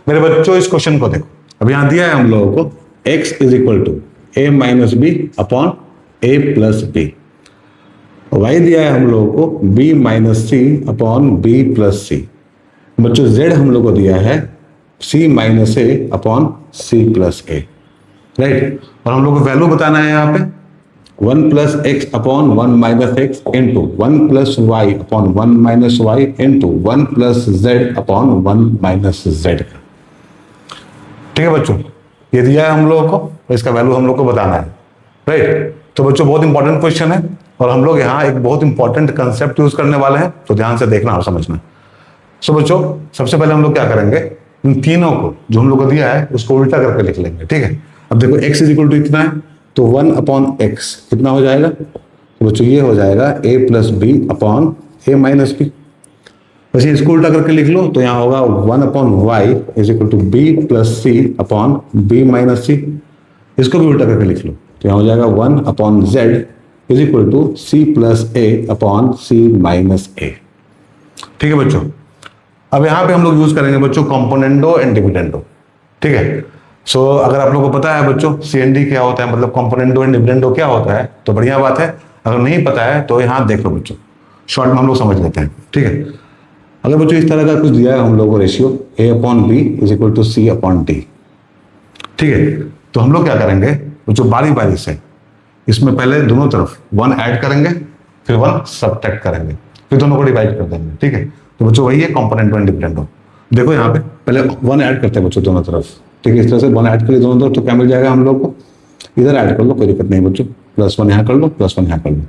मेरे बच्चों इस क्वेश्चन को देखो, अब यहां दिया है हम लोगों को x is equal to a minus B upon a plus B, y दिया है हम लोगों को b minus C upon b plus C. बच्चों z हम लोग को दिया है c minus A upon c plus A, right. और हम लोग को वैल्यू बताना है यहाँ पे 1 plus x upon 1 minus X into 1 plus Y upon 1 minus Y into 1 plus Z upon 1 minus Z का। ठीक है बच्चों, ये दिया है हम लोगों को, इसका वैल्यू हम लोग को बताना है, राइट। तो बच्चों बहुत इंपॉर्टेंट क्वेश्चन है और हम लोग यहाँ एक बहुत इंपॉर्टेंट कंसेप्ट यूज करने वाले हैं, तो ध्यान से देखना और समझना। सो बच्चों सबसे पहले हम लोग क्या करेंगे, इन तीनों को जो हम लोग को दिया है उसको उल्टा करके लिख लेंगे, ठीक है। अब देखो x इज इक्वल टू इतना है, तो 1 अपॉन एक्स कितना हो जाएगा, तो बच्चों ये हो जाएगा a plus B upon A minus B. वैसे इसको उल्टा करके लिख लो तो यहाँ होगा 1 upon y is equal to b plus c upon B minus c. इसको भी उल्टा करके लिख लो तो यहाँ हो जाएगा 1 upon z is equal to C plus a upon C minus a. ठीक है बच्चों, अब यहाँ पे हम लोग यूज करेंगे बच्चों कंपोनेंडो एंड डिविडेंडो, ठीक है। सो अगर आप लोगों को पता है बच्चों CND क्या होता है, मतलब कंपोनेंडो एंड डिविडेंडो क्या होता है, तो बढ़िया बात है। अगर नहीं पता है तो यहाँ देख लो बच्चों, शॉर्ट में हम लोग समझ लेते हैं, ठीक है। अगर बच्चों इस तरह का कुछ दिया है हम लोगों को ratio a upon B is equal to C upon D, ठीक है। तो हम लोग क्या करेंगे बच्चों, बारी बारी से इसमें पहले दोनों तरफ 1 ऐड करेंगे, फिर 1 सब्ट्रैक्ट करेंगे, फिर दोनों को डिवाइड कर देंगे, ठीक है। तो बच्चों वही है कंपोनेंडो एंड डिविडेंडो। देखो यहाँ पे पहले 1 ऐड करते हैं बच्चों दोनों तरफ, ठीक है। इस तरह से 1 ऐड करिए दोनों तरफ तो क्या मिल जाएगा हम लोग को, इधर ऐड कर लो कोई दिक्कत नहीं बच्चों, +1 यहाँ कर लो, +1 यहाँ कर लो,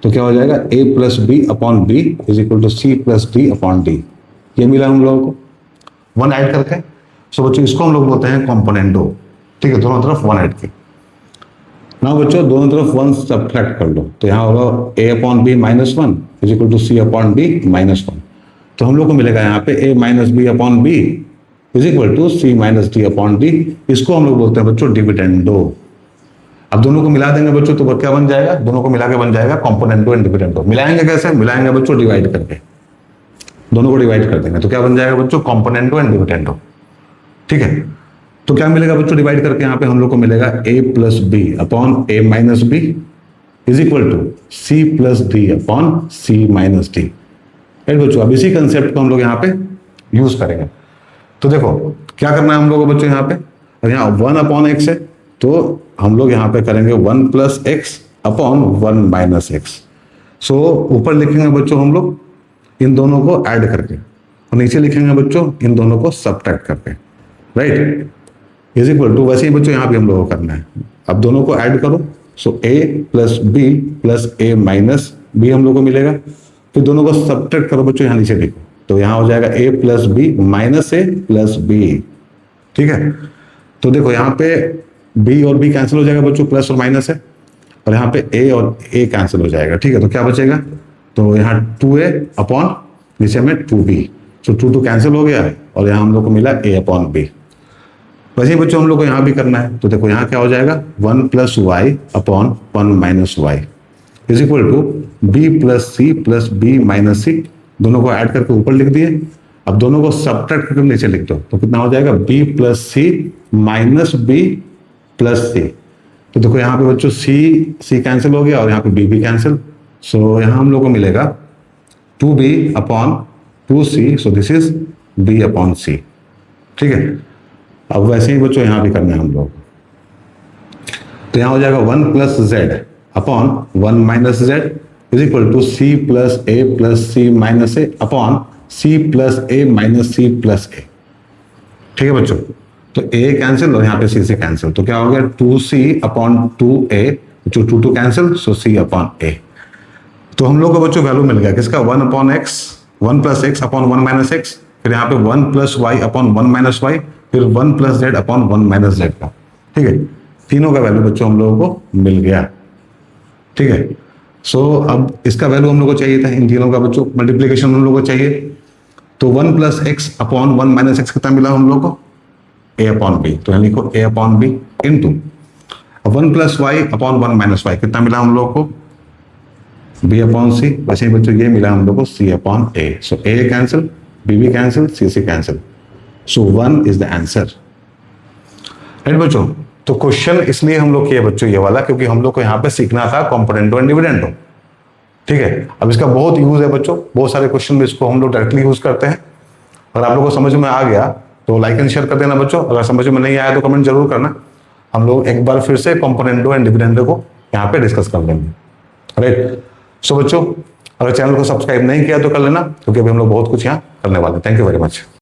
तो क्या हो जाएगा a plus B upon B is equal to C plus D upon D. ये मिला हम लोगों को 1 ऐड करके। सो बच्चों इसको हम लोग बोलते हैं कंपोनेंडो, ठीक है। दोनों तरफ 1 ऐड की। ना बच्चों दोनों तरफ 1 सब्ट्रैक्ट कर लो तो यहाँ होगा a upon B minus 1 is equal to C upon B minus 1। तो हम लोग को मिलेगा यहाँ पे a minus B upon B is equal to C minus D upon D. इसको हम लोग बोलते हैं बच्चों डिविडेंडो। अब दोनों को मिला देंगे बच्चों तो क्या बन जाएगा, दोनों को मिला के बन जाएगा कंपोनेंडो एंड डिविडेंडो। मिलाएंगे कैसे, मिलाएंगे बच्चों डिवाइड करके, दोनों को डिवाइड कर देंगे तो क्या बन जाएगा बच्चों कंपोनेंडो एंड डिविडेंडो, ठीक है। तो क्या मिलेगा बच्चों डिवाइड करके, यहाँ पे हम लोग को मिलेगा a plus B upon A minus B is equal to C plus D upon C minus D. बच्चों अब इसी कंसेप्ट को हम लोग यहाँ पे यूज करेंगे। तो देखो क्या करना है हम लोगों को बच्चों, यहाँ पे यहाँ 1 अपॉन एक्स है तो हम लोग यहाँ पे करेंगे 1 plus x upon 1 minus x. So ऊपर लिखेंगे बच्चों हम लोग इन दोनों को ऐड करके और नीचे लिखेंगे बच्चों इन दोनों को सब्ट्रैक्ट करके, राइट, इज इक्वल टू। वैसे ही बच्चों यहाँ भी हम लोगों को करना है, अब दोनों को ऐड करो। So a plus B plus A minus B हम लोग को मिलेगा, फिर दोनों को सब्ट्रैक्ट करो बच्चों, यहाँ नीचे लिखो तो यहाँ हो जाएगा a plus B minus A plus B, ठीक है। तो देखो यहाँ पे b और b कैंसिल हो जाएगा बच्चों, प्लस और माइनस है, और यहाँ पे a और a कैंसिल हो जाएगा, ठीक है। तो क्या बचेगा, तो यहाँ 2a अपॉन नीचे में 2b, सो 2 कैंसिल हो गया और यहाँ हम लोग को मिला a अपॉन b। वैसे ही बच्चों हम लोग को यहाँ भी करना है, तो देखो यहाँ क्या हो जाएगा 1 plus Y upon 1 minus y is equal to b plus c plus B minus c. दोनों को ऐड करके ऊपर लिख दिए, अब दोनों को सब्ट्रैक्ट करके नीचे लिख दो तो कितना हो जाएगा b plus c minus B plus सी। तो देखो यहाँ पे बच्चों c कैंसिल हो गया और यहाँ पे b भी कैंसिल, सो यहाँ हम लोग को मिलेगा 2b upon 2c, so this is b upon c, ठीक है। अब वैसे ही बच्चों यहाँ भी करना है हम लोग, तो यहाँ हो जाएगा 1 plus Z upon 1 minus z is equal to C plus a plus c minus A upon c plus A minus c plus a, ठीक है बच्चों। तो a कैंसिल और यहाँ पे c से कैंसिल, तो क्या हो गया 2c अपॉन 2a, जो 2 cancel, so c upon a। तो हम लोग को बच्चों वैल्यू मिल गया किसका, 1 upon X, 1 plus x upon 1 minus X, फिर यहाँ पे 1 plus Y upon 1 minus Y, फिर 1 plus Z upon 1 minus Z का, ठीक है। तीनों का वैल्यू बच्चों हम लोगों को मिल गया, ठीक है। सो अब इसका वैल्यू हम लोग को चाहिए था, इन तीनों का बच्चों मल्टीप्लीकेशन हम लोग को चाहिए, तो 1 plus x upon 1 minus x कितना मिला हम लोग को, a अपॉन बी, तो यहाँ लिखो a upon B into 1 plus Y upon 1 minus Y कितना मिला हम लोग को, b अपॉन सी। वैसे ही बच्चों ये मिला हम लोग को c upon a, so a cancel, b भी कैंसिल, c से cancel, so 1 is the answer. Right बच्चों, तो क्वेश्चन इसलिए हम लोग किए बच्चों ये वाला, क्योंकि हम लोग को यहाँ पे सीखना था कॉम्पोनेंटो एंड डिविडेंडो। ठीक है, अब इसका बहुत यूज है बच्चों, बहुत सारे क्वेश्चन में इसको हम लोग डायरेक्टली यूज करते हैं। अगर आप लोगों को समझ में आ गया तो लाइक एंड शेयर कर देना बच्चों, अगर समझ में नहीं आया तो कमेंट जरूर करना। हम लोग एक बार फिर से कॉम्पोनेंटो एंड डिविडेंडो को यहाँ पे डिस्कस कर लेंगे। राइट, सो बच्चों अगर चैनल को सब्सक्राइब नहीं किया तो कर लेना, क्योंकि अभी हम लोग बहुत कुछ यहाँ करने वाले हैं। Thank you very much.